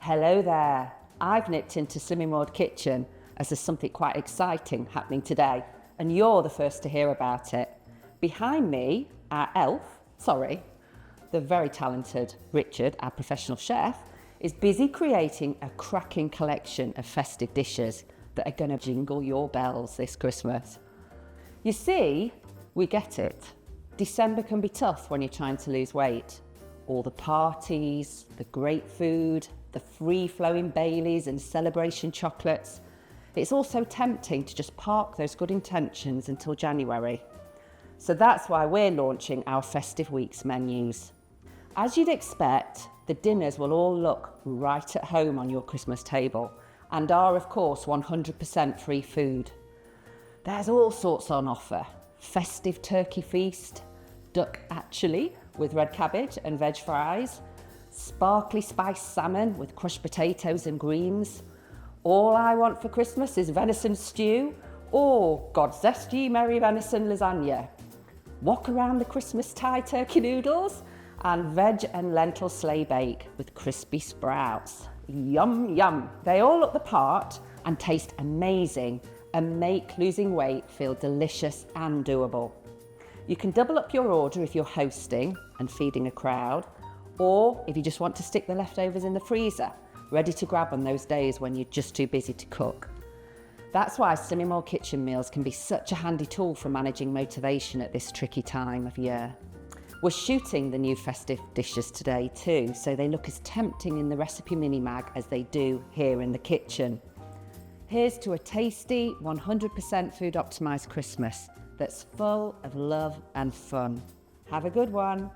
Hello there. I've nipped into Slimming World Kitchen as there's something quite exciting happening today, and you're the first to hear about it. Behind me, the very talented Richard, our professional chef, is busy creating a cracking collection of festive dishes that are going to jingle your bells this Christmas. You see, we get it. December can be tough when you're trying to lose weight. All the parties, the great food, the free-flowing Baileys and celebration chocolates. It's also tempting to just park those good intentions until January. So that's why we're launching our Festive Weeks menus. As you'd expect, the dinners will all look right at home on your Christmas table and are, of course, 100% free food. There's all sorts on offer. Festive turkey feast, duck actually, with red cabbage and veg fries, sparkly spiced salmon with crushed potatoes and greens. All I want for Christmas is venison stew, or God zest ye merry venison lasagna. Walk around the Christmas Thai turkey noodles and veg and lentil sleigh bake with crispy sprouts. Yum, yum. They all look the part and taste amazing and make losing weight feel delicious and doable. You can double up your order if you're hosting and feeding a crowd, or if you just want to stick the leftovers in the freezer, ready to grab on those days when you're just too busy to cook. That's why Slimming World kitchen meals can be such a handy tool for managing motivation at this tricky time of year. We're shooting the new festive dishes today too, so they look as tempting in the recipe mini mag as they do here in the kitchen. Here's to a tasty, 100% food optimised Christmas that's full of love and fun. Have a good one.